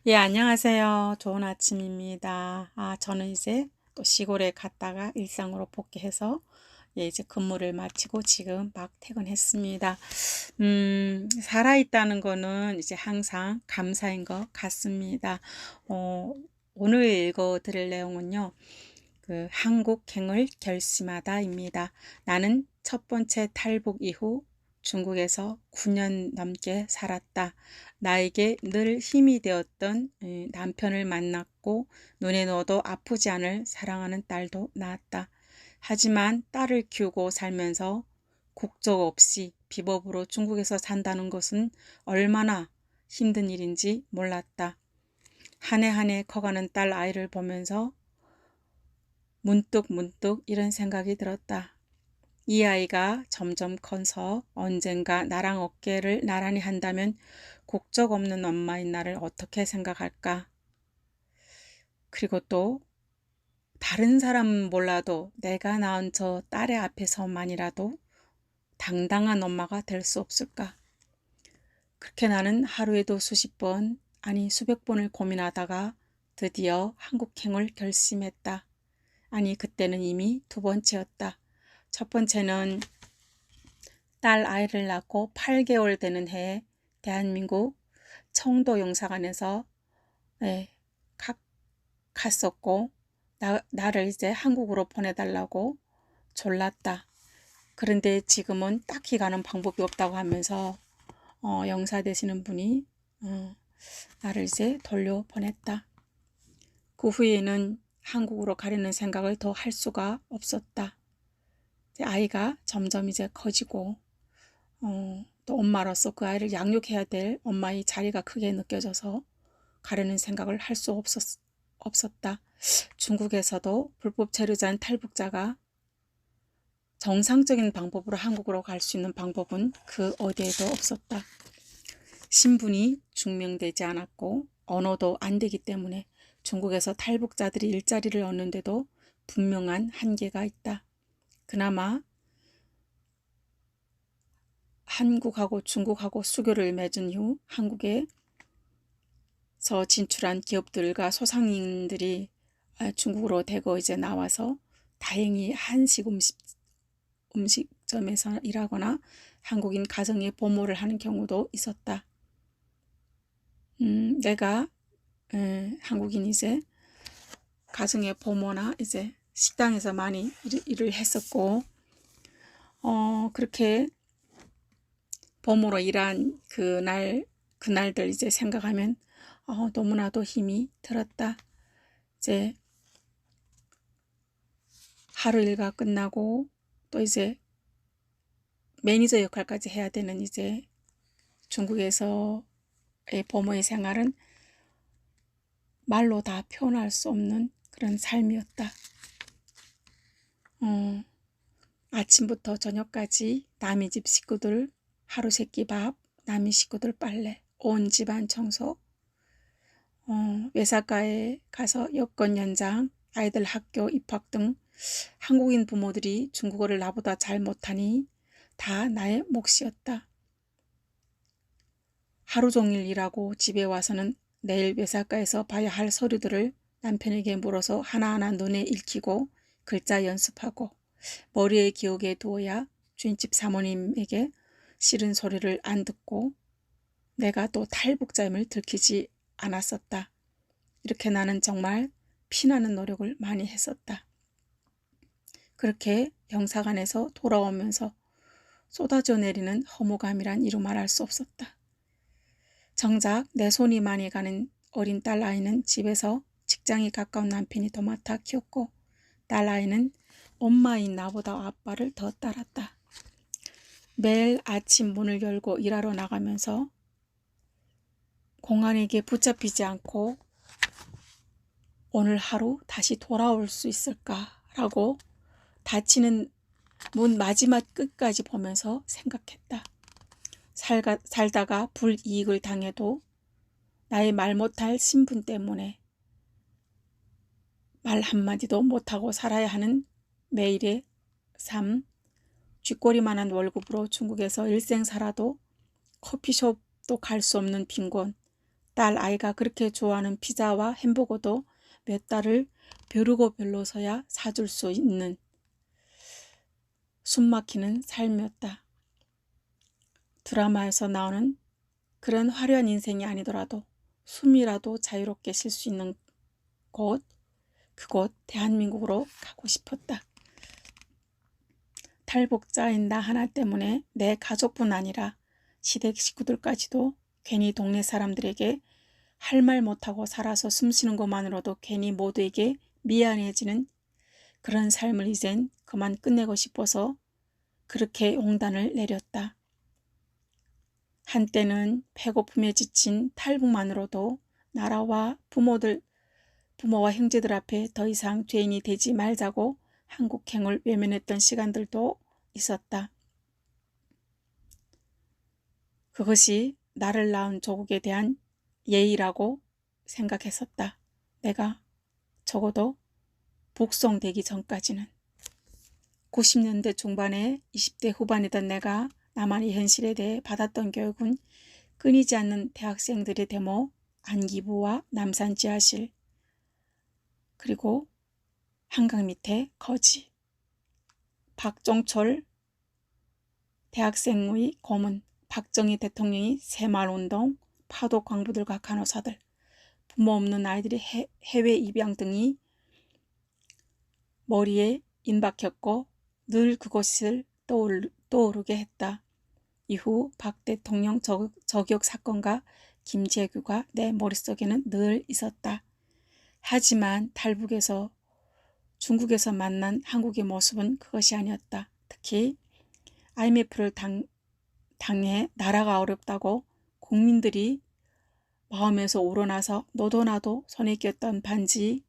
예, 안녕하세요. 좋은 아침입니다. 저는 이제 또 시골에 갔다가 일상으로 복귀해서 이제 근무를 마치고 지금 막 퇴근했습니다. 살아있다는 거는 이제 항상 감사인 것 같습니다. 어, 오늘 읽어 드릴 내용은요. 한국행을 결심하다입니다. 나는 첫 번째 탈북 이후 중국에서 9년 넘게 살았다. 나에게 늘 힘이 되었던 남편을 만났고 눈에 넣어도 아프지 않을 사랑하는 딸도 낳았다. 하지만 딸을 키우고 살면서 국적 없이 비법으로 중국에서 산다는 것은 얼마나 힘든 일인지 몰랐다. 한 해 한 해 커가는 딸 아이를 보면서 문득 이런 생각이 들었다. 이 아이가 점점 커서 언젠가 나랑 어깨를 나란히 한다면 국적 없는 엄마인 나를 어떻게 생각할까? 그리고 또 다른 사람은 몰라도 내가 낳은 저 딸의 앞에서만이라도 당당한 엄마가 될 수 없을까? 그렇게 나는 하루에도 수십 번, 아니 수백 번을 고민하다가 드디어 한국행을 결심했다. 아니 그때는 이미 두 번째였다. 첫 번째는 딸 아이를 낳고 8개월 되는 해에 대한민국 청도 영사관에서 예, 갔었고 나를 이제 한국으로 보내달라고 졸랐다. 그런데 지금은 딱히 가는 방법이 없다고 하면서 영사 되시는 분이 나를 이제 돌려보냈다. 그 후에는 한국으로 가려는 생각을 더 할 수가 없었다. 아이가 점점 이제 커지고 또 엄마로서 그 아이를 양육해야 될 엄마의 자리가 크게 느껴져서 가려는 생각을 할 수 없었다. 중국에서도 불법 체류자인 탈북자가 정상적인 방법으로 한국으로 갈 수 있는 방법은 그 어디에도 없었다. 신분이 증명되지 않았고 언어도 안 되기 때문에 중국에서 탈북자들이 일자리를 얻는데도 분명한 한계가 있다. 그나마 한국하고 중국하고 수교를 맺은 후 한국에서 진출한 기업들과 소상인들이 중국으로 대거 이제 나와서 다행히 한식 음식점에서 일하거나 한국인 가정에 보모를 하는 경우도 있었다. 내가 한국인 이제 가정의 보모나 이제 식당에서 많이 일을 했었고 그렇게 보모로 일한 그날들 이제 생각하면 너무나도 힘이 들었다. 이제 하루 일과 끝나고 또 이제 매니저 역할까지 해야 되는 이제 중국에서의 보모의 생활은 말로 다 표현할 수 없는 그런 삶이었다. 아침부터 저녁까지 남의 집 식구들 하루 세끼 밥, 남의 식구들 빨래, 온 집안 청소, 외사가에 가서 여권 연장, 아이들 학교 입학 등 한국인 부모들이 중국어를 나보다 잘 못하니 다 나의 몫이었다. 하루 종일 일하고 집에 와서는 내일 외사가에서 봐야 할 서류들을 남편에게 물어서 하나하나 눈에 익히고 글자 연습하고 머리에 기억에 두어야 주인집 사모님에게 싫은 소리를 안 듣고 내가 또 탈북자임을 들키지 않았었다. 이렇게 나는 정말 피나는 노력을 많이 했었다. 그렇게 영사관에서 돌아오면서 쏟아져 내리는 허무감이란 이루 말할 수 없었다. 정작 내 손이 많이 가는 어린 딸 아이는 집에서 직장이 가까운 남편이 도맡아 키웠고 딸 아이는 엄마인 나보다 아빠를 더 따랐다. 매일 아침 문을 열고 일하러 나가면서 공안에게 붙잡히지 않고 오늘 하루 다시 돌아올 수 있을까라고 닫히는 문 마지막 끝까지 보면서 생각했다. 살다가 불이익을 당해도 나의 말 못할 신분 때문에 말 한마디도 못하고 살아야 하는 매일의 삶, 쥐꼬리만한 월급으로 중국에서 일생 살아도 커피숍도 갈 수 없는 빈곤, 딸 아이가 그렇게 좋아하는 피자와 햄버거도 몇 달을 벼르고 별로서야 사줄 수 있는 숨막히는 삶이었다. 드라마에서 나오는 그런 화려한 인생이 아니더라도 숨이라도 자유롭게 쉴 수 있는 곳, 그곳 대한민국으로 가고 싶었다. 탈북자인 나 하나 때문에 내 가족뿐 아니라 시댁 식구들까지도 괜히 동네 사람들에게 할 말 못하고 살아서 숨쉬는 것만으로도 괜히 모두에게 미안해지는 그런 삶을 이젠 그만 끝내고 싶어서 그렇게 용단을 내렸다. 한때는 배고픔에 지친 탈북만으로도 나라와 부모와 형제들 앞에 더 이상 죄인이 되지 말자고 한국행을 외면했던 시간들도 있었다. 그것이 나를 낳은 조국에 대한 예의라고 생각했었다. 내가 적어도 복송되기 전까지는. 90년대 중반에 20대 후반이던 내가 나만의 현실에 대해 받았던 교육은 끊이지 않는 대학생들의 데모, 안기부와 남산 지하실, 그리고 한강 밑에 거지, 박종철 대학생의 고문, 박정희 대통령의 새마을운동, 파도 광부들과 간호사들, 부모 없는 아이들의 해외 입양 등이 머리에 임박혔고 늘 그것을 떠오르게 했다. 이후 박 대통령 저격 사건과 김재규가 내 머릿속에는 늘 있었다. 하지만 탈북에서 중국에서 만난 한국의 모습은 그것이 아니었다. 특히 IMF를 당해 나라가 어렵다고 국민들이 마음에서 우러나서 너도 나도 손에 꼈던 반지,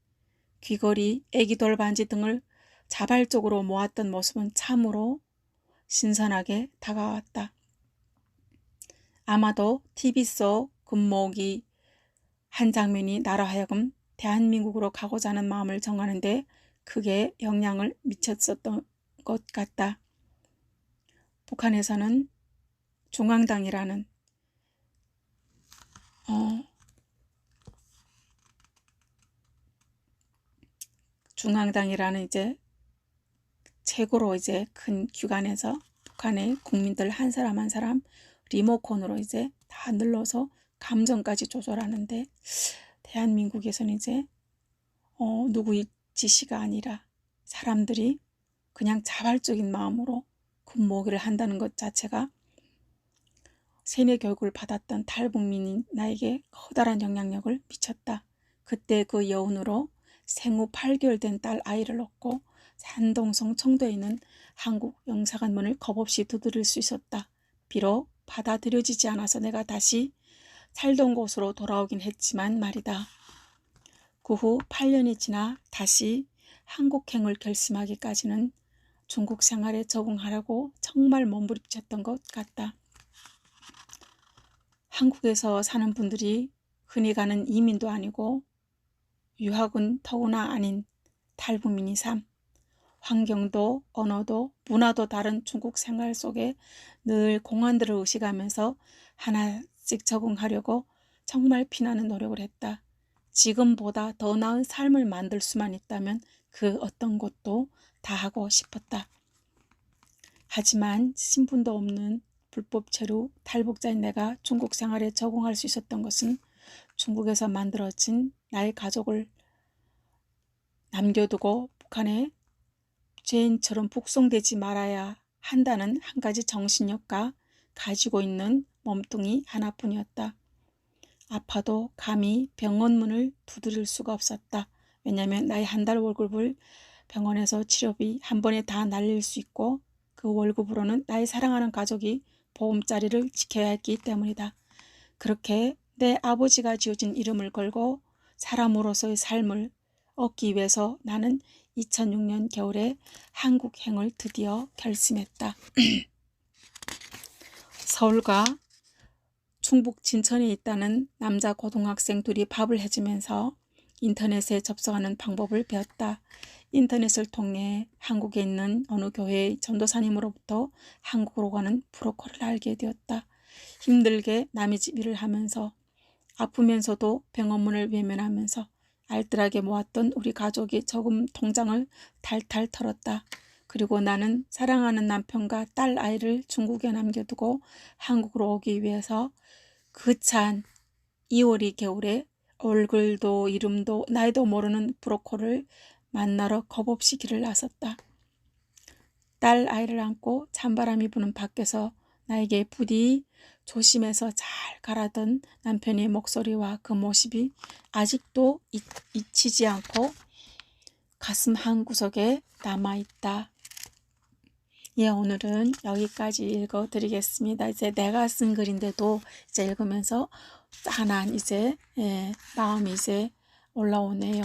귀걸이, 애기돌 반지 등을 자발적으로 모았던 모습은 참으로 신선하게 다가왔다. 아마도 TV 속 금모으기 한 장면이 나로 하여금 대한민국으로 가고자 하는 마음을 정하는데 크게 영향을 미쳤었던 것 같다. 북한에서는 중앙당이라는 이제 최고로 이제 큰 기관에서 북한의 국민들 한 사람 한 사람 리모컨으로 이제 다 눌러서 감정까지 조절하는데 대한민국에서는 이제 누구의 지시가 아니라 사람들이 그냥 자발적인 마음으로 군모기를 한다는 것 자체가 세뇌 교육을 받았던 탈북민인 나에게 커다란 영향력을 미쳤다. 그때 그 여운으로 생후 8개월 된 딸 아이를 얻고 산동성 청도에 있는 한국 영사관 문을 겁없이 두드릴 수 있었다. 비록 받아들여지지 않아서 내가 다시 살던 곳으로 돌아오긴 했지만 말이다. 그 후 8년이 지나 다시 한국행을 결심하기까지는 중국 생활에 적응하려고 정말 몸부림쳤던 것 같다. 한국에서 사는 분들이 흔히 가는 이민도 아니고 유학은 더구나 아닌 탈북민의 삶, 환경도 언어도 문화도 다른 중국 생활 속에 늘 공안들을 의식하면서 하나씩 적응하려고 정말 피나는 노력을 했다. 지금보다 더 나은 삶을 만들 수만 있다면 그 어떤 것도 다 하고 싶었다. 하지만 신분도 없는 불법 체류 탈북자인 내가 중국 생활에 적응할 수 있었던 것은 중국에서 만들어진 나의 가족을 남겨두고 북한에 죄인처럼 북송되지 말아야 한다는 한 가지 정신력과 가지고 있는 몸뚱이 하나뿐이었다. 아파도 감히 병원 문을 두드릴 수가 없었다. 왜냐하면 나의 한 달 월급을 병원에서 치료비 한 번에 다 날릴 수 있고 그 월급으로는 나의 사랑하는 가족이 보험자리를 지켜야 했기 때문이다. 그렇게 내 아버지가 지어준 이름을 걸고 사람으로서의 삶을 얻기 위해서 나는 2006년 겨울에 한국행을 드디어 결심했다. 서울과 충북 진천에 있다는 남자 고등학생 둘이 밥을 해주면서 인터넷에 접속하는 방법을 배웠다. 인터넷을 통해 한국에 있는 어느 교회의 전도사님으로부터 한국으로 가는 브로커를 알게 되었다. 힘들게 남의 집 일을 하면서 아프면서도 병원문을 외면하면서 알뜰하게 모았던 우리 가족이 저금 통장을 탈탈 털었다. 그리고 나는 사랑하는 남편과 딸 아이를 중국에 남겨두고 한국으로 오기 위해서 그 찬 2월이 겨울에 얼굴도 이름도 나이도 모르는 브로커를 만나러 겁없이 길을 나섰다. 딸 아이를 안고 찬바람이 부는 밖에서 나에게 부디 조심해서 잘 가라던 남편의 목소리와 그 모습이 아직도 잊히지 않고 가슴 한구석에 남아있다. 예, 오늘은 여기까지 읽어드리겠습니다. 이제 내가 쓴 글인데도 이제 읽으면서 짠한 이제 마음이 이제 올라오네요.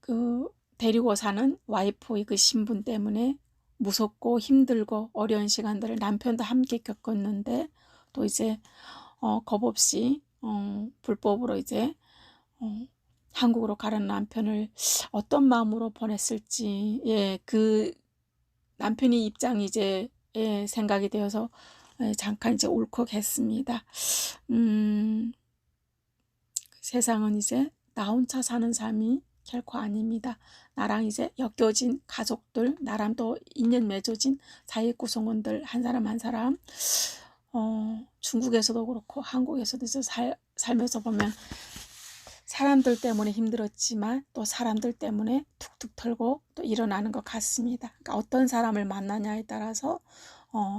그 데리고 사는 와이프의 그 신분 때문에 무섭고 힘들고 어려운 시간들을 남편도 함께 겪었는데 또 이제 겁없이 불법으로 이제 한국으로 가는 남편을 어떤 마음으로 보냈을지 그 남편의 입장이 이제 생각이 되어서 잠깐 이제 울컥했습니다. 세상은 이제 나 혼자 사는 삶이 결코 아닙니다. 나랑 이제 엮여진 가족들, 나랑 또 인연 맺어진 사회 구성원들 한 사람 한 사람 중국에서도 그렇고 한국에서도 이제 살면서 보면 사람들 때문에 힘들었지만 또 사람들 때문에 툭툭 털고 또 일어나는 것 같습니다. 그러니까 어떤 사람을 만나냐에 따라서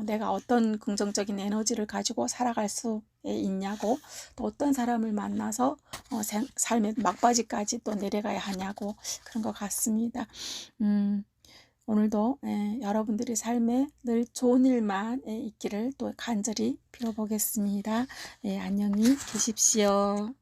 내가 어떤 긍정적인 에너지를 가지고 살아갈 수 있냐고 또 어떤 사람을 만나서 삶의 막바지까지 또 내려가야 하냐고 그런 것 같습니다. 오늘도 여러분들의 삶에 늘 좋은 일만 있기를 또 간절히 빌어보겠습니다. 안녕히 계십시오.